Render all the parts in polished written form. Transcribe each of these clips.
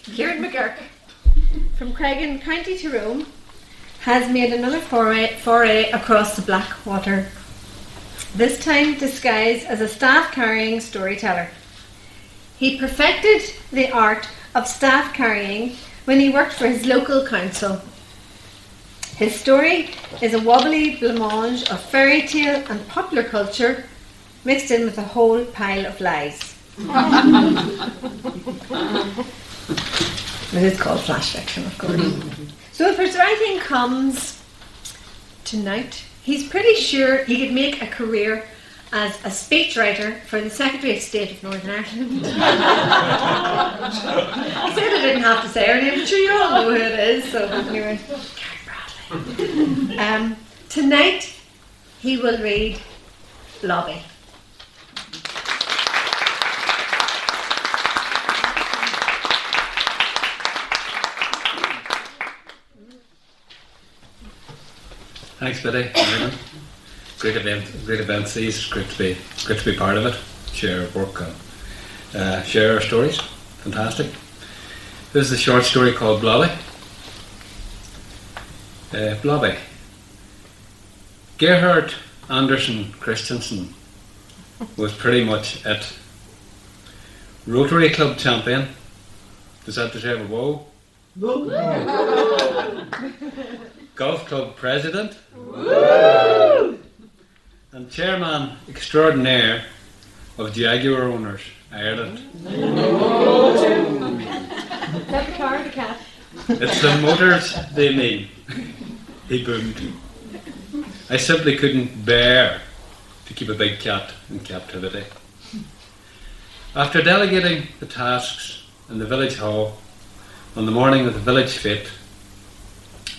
Kieran Mc Gurk from Craigan, County Tyrone, has made another foray across the Blackwater, this time disguised as a staff-carrying storyteller. He perfected the art of staff carrying when he worked for his local council. His story is a wobbly blancmange of fairy tale and popular culture mixed in with a whole pile of lies. It is called flash fiction, of course. So if his writing comes tonight, he's pretty sure he could make a career as a speechwriter for the Secretary of State of Northern Ireland. I said I didn't have to say her name, but sure you all know who it is. So anyway, Karen Bradley. Tonight he will read Blobby. Thanks, Biddy. Great event these. Great to be part of it. Share our work and share our stories. Fantastic. This is a short story called Blobby. Blobby. Gerhard Anderson Christensen was pretty much it. Rotary Club champion. Does that deserve a whoa? Golf club president. Woo! And chairman extraordinaire of Jaguar Owners Ireland. Is that the car or the cat? It's the motors they mean. He boomed. I simply couldn't bear to keep a big cat in captivity. After delegating the tasks in the village hall on the morning of the village fete,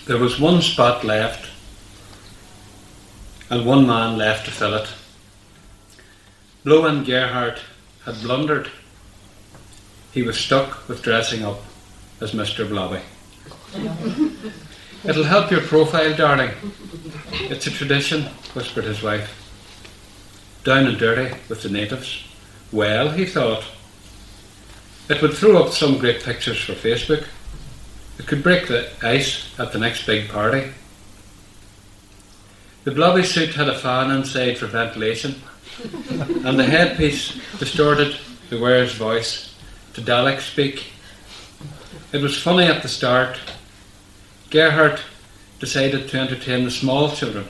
there was one spot left and one man left to fill it. Blow and Gerhard had blundered. He was stuck with dressing up as Mr. Blobby. It'll help your profile, darling. It's a tradition, whispered his wife. Down and dirty with the natives. Well, he thought, it would throw up some great pictures for Facebook. It could break the ice at the next big party. The Blobby suit had a fan inside for ventilation, and the headpiece distorted the wearer's voice to Dalek speak. It was funny at the start. Gerhard decided to entertain the small children,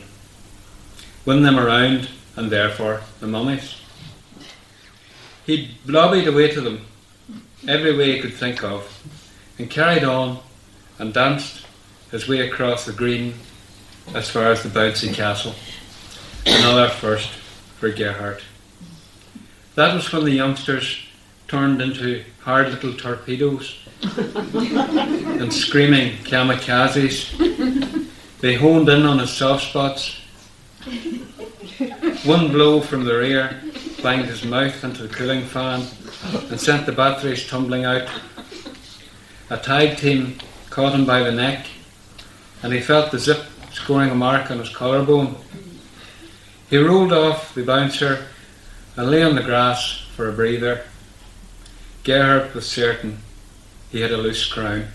win them around, and therefore the mummies. He blobbied away to them every way he could think of, and carried on and danced his way across the green as far as the bouncy castle. Another first for Gerhard. That was when the youngsters turned into hard little torpedoes and screaming kamikazes. They honed in on his soft spots. One blow from the rear banged his mouth into the cooling fan and sent the batteries tumbling out. A tag team caught him by the neck, and he felt the zip scoring a mark on his collarbone. He rolled off the bouncer and lay on the grass for a breather. Gerhard was certain he had a loose crown.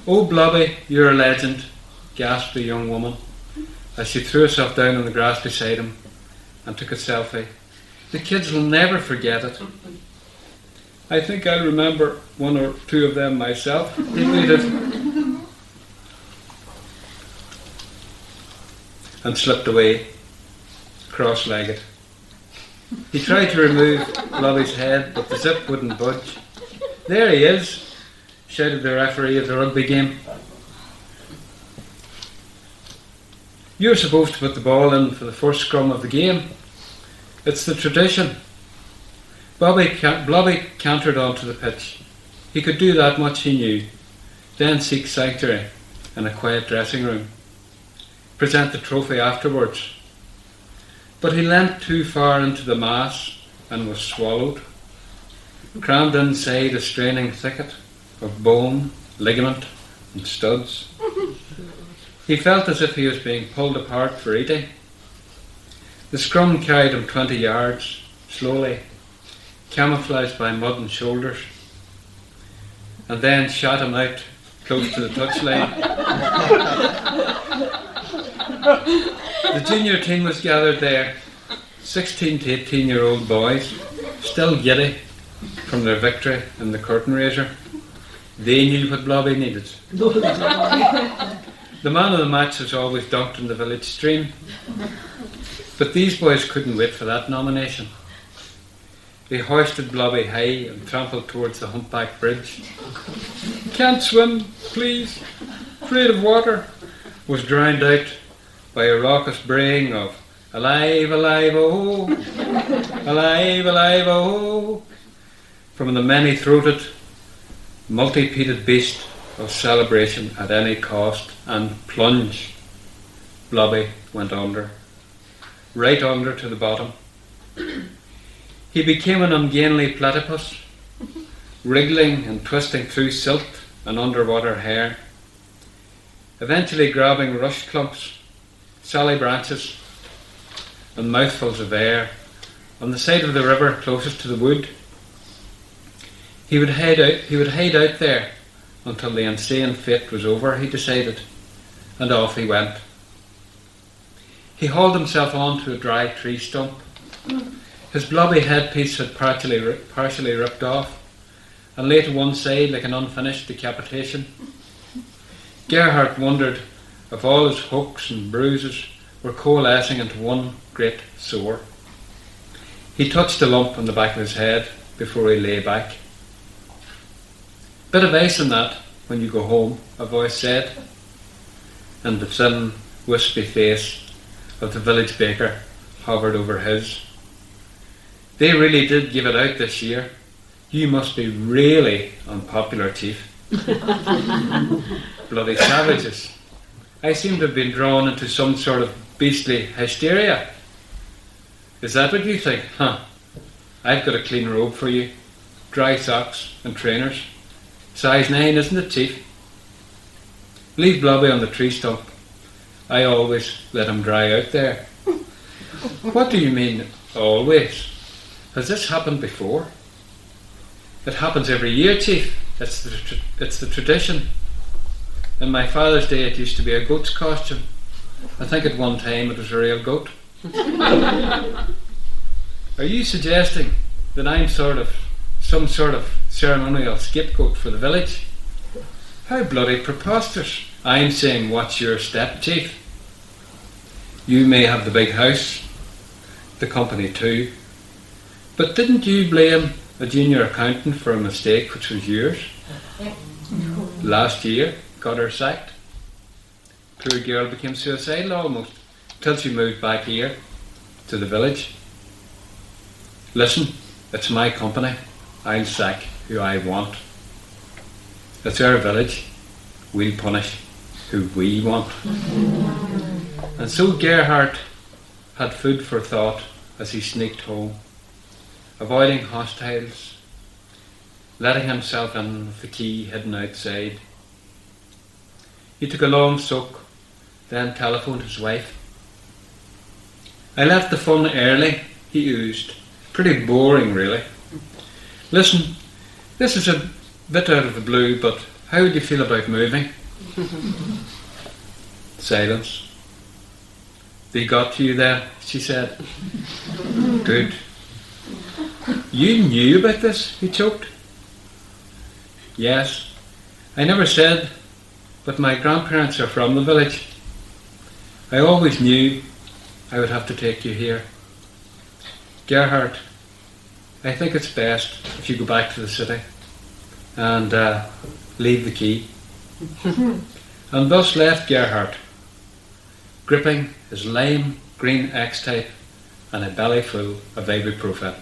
Oh, Blobby, you're a legend, gasped the young woman as she threw herself down on the grass beside him and took a selfie. The kids will never forget it. I think I'll remember one or two of them myself, he pleaded, and slipped away, cross-legged. He tried to remove Blobby's head, but the zip wouldn't budge. There he is, shouted the referee of the rugby game. You're supposed to put the ball in for the first scrum of the game. It's the tradition. Blobby cantered onto the pitch. He could do that much, he knew. Then seek sanctuary in a quiet dressing room. Present the trophy afterwards. But he leant too far into the mass and was swallowed, crammed inside a straining thicket of bone, ligament and studs. He felt as if he was being pulled apart for eating. The scrum carried him 20 yards, slowly, camouflaged by mud and shoulders. and then shot him out close to the touchline. The junior team was gathered there, 16 to 18-year-old boys, still giddy from their victory in the curtain raiser. They knew what Blobby needed. The man of the match was always dunked in the village stream, but these boys couldn't wait for that nomination. They hoisted Blobby high and trampled towards the humpback bridge. "Can't swim, please, afraid of water," was drowned out by a raucous braying of "Alive, alive, oh, alive, alive, oh," from the many-throated, multi-peated beast of celebration at any cost, and plunge. Blobby went under, right under to the bottom. He became an ungainly platypus, wriggling and twisting through silt and underwater hair, eventually grabbing rush clumps, sally branches, and mouthfuls of air on the side of the river closest to the wood. He would hide out there until the insane fate was over, he decided, and off he went. He hauled himself onto a dry tree stump. His blobby headpiece had partially ripped off and lay to one side like an unfinished decapitation. Gerhardt wondered if all his hooks and bruises were coalescing into one great sore. He touched a lump on the back of his head before he lay back. "Bit of ice in that when you go home," a voice said, and the thin, wispy face of the village baker hovered over his. "They really did give it out this year. You must be really unpopular, Chief." "Bloody savages. I seem to have been drawn into some sort of beastly hysteria." "Is that what you think? Huh. I've got a clean robe for you. Dry socks and trainers. Size 9, isn't it, Chief? Leave Blobby on the tree stump. I always let him dry out there." "What do you mean, always? Has this happened before?" "It happens every year, Chief. It's the tradition. In my father's day it used to be a goat's costume. I think at one time it was a real goat." "Are you suggesting that I'm some sort of ceremonial scapegoat for the village? How bloody preposterous. I'm saying watch your step, Chief. You may have the big house, the company too, but didn't you blame a junior accountant for a mistake which was yours? Last year, got her sacked. Poor girl became suicidal almost, till she moved back here, to the village. Listen, it's my company. I'll sack who I want. It's our village. We'll punish who we want." And so Gerhardt had food for thought as he sneaked home, avoiding hostiles, letting himself in with the key hidden outside. He took a long soak, then telephoned his wife. "I left the fun early," he oozed. "Pretty boring, really. Listen, this is a bit out of the blue, but how would you feel about moving?" Silence. "They got to you then," she said. "Good. You knew about this?" he choked. "Yes. I never said, but my grandparents are from the village. I always knew I would have to take you here. Gerhardt, I think it's best if you go back to the city and leave the key." And thus left Gerhardt, gripping his lime green X-type and a belly full of ibuprofen.